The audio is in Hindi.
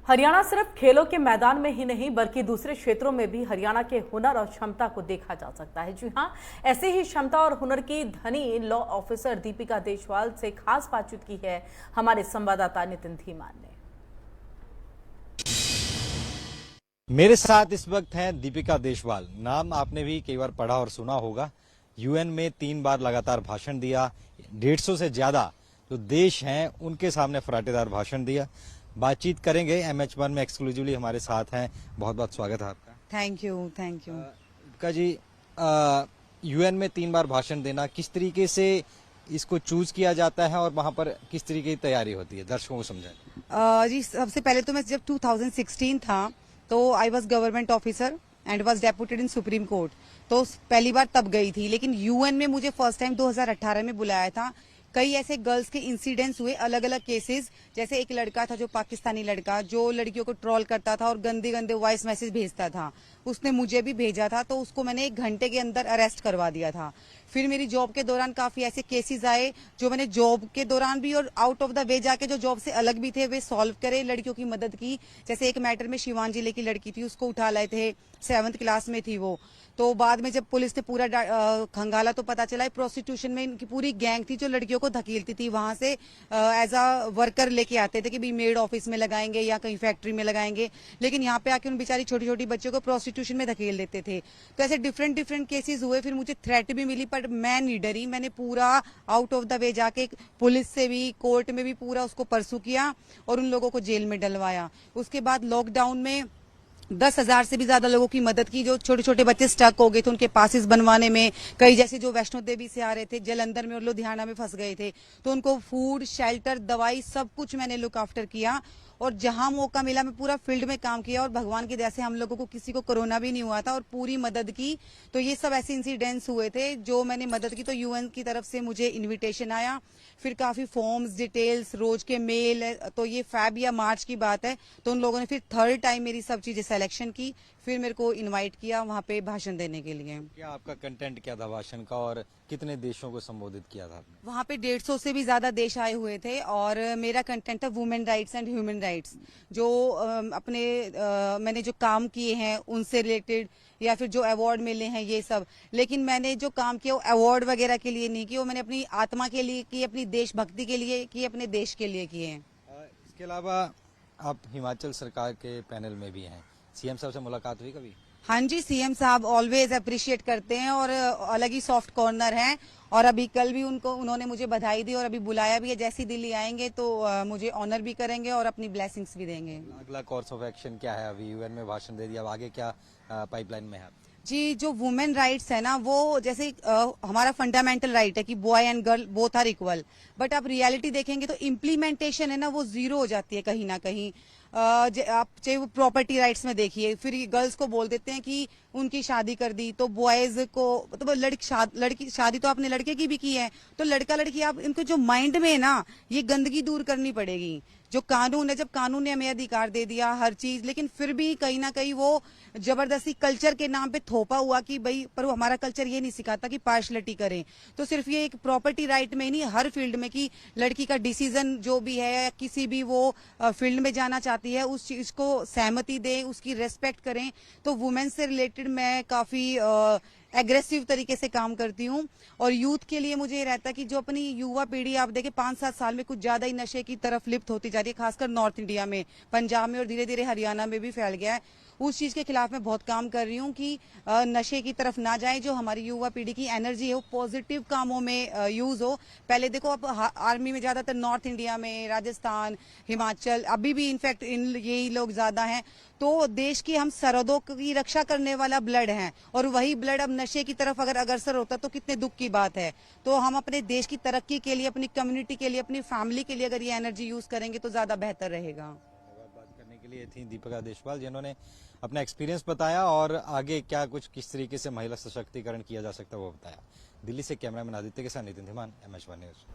हरियाणा सिर्फ खेलों के मैदान में ही नहीं बल्कि दूसरे क्षेत्रों में भी हरियाणा के हुनर और क्षमता को देखा जा सकता है। जी हां, ऐसे ही क्षमता और हुनर की धनी लॉ ऑफिसर दीपिका देशवाल से खास बातचीत की है हमारे संवाददाता नितिन धीमान ने। मेरे साथ इस वक्त हैं दीपिका देशवाल। नाम आपने भी कई बार पढ़ा और सुना होगा। यूएन में 3 बार लगातार भाषण दिया, 150 से ज्यादा जो देश हैं उनके सामने फराटेदार भाषण दिया। बातचीत करेंगे। MH1 में एक्सक्लूसिवली हमारे साथ हैं। बहुत बहुत स्वागत है आपका। Thank you. Deepika ji, UN में 3 बार भाषण देना, किस तरीके से इसको चूज किया जाता है और वहां पर किस तरीके की तैयारी होती है, दर्शकों को समझाएं। जी, सबसे पहले तो मैं जब 2016 था तो I was government officer and was deputed in supreme court, तो पहली बार तब गई थी। लेकिन यूएन में मुझे फर्स्ट टाइम 2018 में बुलाया था। कई ऐसे गर्ल्स के इंसिडेंट्स हुए, अलग अलग केसेस। जैसे एक लड़का था जो पाकिस्तानी लड़का जो लड़कियों को ट्रोल करता था और गंदे गंदे वॉइस मैसेज भेजता था, उसने मुझे भी भेजा था, तो उसको मैंने 1 घंटे के अंदर अरेस्ट करवा दिया था। फिर मेरी जॉब के दौरान काफी ऐसे केसेस आए जो मैंने जॉब के दौरान भी और आउट ऑफ द वे जाके जो जॉब से अलग भी थे वे सॉल्व करे, लड़कियों की मदद की। जैसे एक मैटर में शिवान जिले की लड़की थी, उसको उठा लाए थे, 7th क्लास में थी वो। तो बाद में जब पुलिस ने पूरा खंगाला तो पता चला प्रोस्टिट्यूशन में इनकी पूरी गैंग थी जो लड़कियों को धकेलती थी। वहां से एज अ वर्कर लेके आते थे कि भाई मेड ऑफिस में लगाएंगे या कहीं फैक्ट्री में लगाएंगे, लेकिन यहाँ पे आके उन बेचारी छोटी छोटी बच्चों को प्रोस्टिट्यूशन में धकेल देते थे। तो ऐसे डिफरेंट केसेस हुए। फिर मुझे थ्रेट भी मिली, पर मैं नहीं डरी। मैंने पूरा आउट ऑफ द वे जाके पुलिस से भी, कोर्ट में भी पूरा उसको परसू किया और उन लोगों को जेल में डलवाया। उसके बाद लॉकडाउन में 10,000 से भी ज्यादा लोगों की मदद की जो छोटे छोटे बच्चे स्टक हो गए थे, उनके पासेस बनवाने में। कई जैसे जो वैष्णो देवी से आ रहे थे, जलंधर में और लुधियाना में फंस गए थे, तो उनको फूड, शेल्टर, दवाई सब कुछ मैंने लुक आफ्टर किया। और जहां मौका मिला मैं पूरा फील्ड में काम किया और भगवान की दया से हम लोगों को किसी को कोरोना भी नहीं हुआ था और पूरी मदद की। तो ये सब ऐसे इंसिडेंट्स हुए थे जो मैंने मदद की। तो यूएन की तरफ से मुझे इन्विटेशन आया, फिर काफी फॉर्म्स, डिटेल्स, रोज के मेल। तो ये फैब या मार्च की बात है। तो उन लोगों ने फिर 3rd टाइम मेरी सब चीजें सिलेक्शन की, फिर मेरे को इनवाइट किया वहां पे भाषण देने के लिए। क्या आपका कंटेंट क्या था भाषण का और कितने देशों को संबोधित किया था आपने? वहां पे 150 से भी ज्यादा देश आए हुए थे और मेरा कंटेंट था women rights and human rights. जो मैंने जो काम किए हैं उनसे रिलेटेड, या फिर जो अवार्ड मिले हैं ये सब। लेकिन मैंने जो काम किया वो अवार्ड वगैरह के लिए नहीं किया, वो मैंने अपनी आत्मा के लिए की, अपनी देशभक्ति के लिए की, अपने देश के लिए किए हैं। इसके अलावा आप हिमाचल सरकार के पैनल में भी हैं। सीएम साहब से मुलाकात हुई कभी? हाँ जी, सीएम साहब ऑलवेज अप्रिशिएट करते हैं और अलग ही सॉफ्ट कॉर्नर हैं। और अभी कल भी उन्होंने मुझे बधाई दी और अभी बुलाया भी है। जैसी दिल्ली आएंगे तो मुझे ऑनर भी करेंगे और अपनी ब्लेसिंग्स भी देंगे। अगला कोर्स ऑफ एक्शन क्या है? अभी यूएन में भाषण दे दिया, अब आगे क्या पाइपलाइन में है? जी, जो वुमेन राइट्स है ना, वो जैसे हमारा फंडामेंटल राइट है कि boy and girl both are equal, but आप रियलिटी देखेंगे तो इम्प्लीमेंटेशन है ना वो जीरो हो जाती है कहीं ना कहीं। आप चाहे वो प्रॉपर्टी राइट्स में देखिए, फिर गर्ल्स को बोल देते हैं कि उनकी शादी कर दी तो बॉयज को, तो लड़की शादी तो आपने लड़के की भी की है, तो लड़का लड़की आप इनको जो माइंड में है ना ये गंदगी दूर करनी पड़ेगी। जो कानून है, जब कानून ने हमें अधिकार दे दिया हर चीज, लेकिन फिर भी कहीं ना कहीं वो जबरदस्ती कल्चर के नाम पे थोपा हुआ कि भाई, पर हमारा कल्चर ये नहीं सिखाता कि पार्शलिटी करें। तो सिर्फ ये एक प्रॉपर्टी राइट में ही नहीं, हर फील्ड में कि लड़की का डिसीजन जो भी है या किसी भी वो फील्ड में जाना चाहती है उस चीज को सहमति दें, उसकी रेस्पेक्ट करें। तो वुमेन से रिलेटेड मैं काफी एग्रेसिव तरीके से काम करती हूँ। और यूथ के लिए मुझे ये रहता है कि जो अपनी युवा पीढ़ी आप देखें 5-7 साल में कुछ ज्यादा ही नशे की तरफ लिप्त होती जा रही है, खासकर नॉर्थ इंडिया में, पंजाब में और धीरे धीरे हरियाणा में भी फैल गया है। उस चीज के खिलाफ मैं बहुत काम कर रही हूँ कि नशे की तरफ ना जाए। जो हमारी युवा पीढ़ी की एनर्जी है वो पॉजिटिव कामों में यूज हो। पहले देखो आप आर्मी में ज्यादातर नॉर्थ इंडिया में, राजस्थान, हिमाचल, अभी भी इनफैक्ट यही लोग ज्यादा हैं। तो देश की हम सरहदों की रक्षा करने वाला ब्लड है और वही ब्लड अब नशे की तरफ अगर अग्रसर होता तो कितने दुख की बात है। तो हम अपने देश की तरक्की के लिए, अपनी कम्युनिटी के लिए, अपनी फैमिली के लिए अगर ये एनर्जी यूज करेंगे तो ज्यादा बेहतर रहेगा। बात करने के लिए थी दीपिका देशवाल, जिन्होंने अपना एक्सपीरियंस बताया और आगे क्या कुछ किस तरीके से महिला सशक्तिकरण किया जा सकता है वो बताया। दिल्ली से कैमरामैन आदित्य के साथ नितिन धीमान, MH1 न्यूज।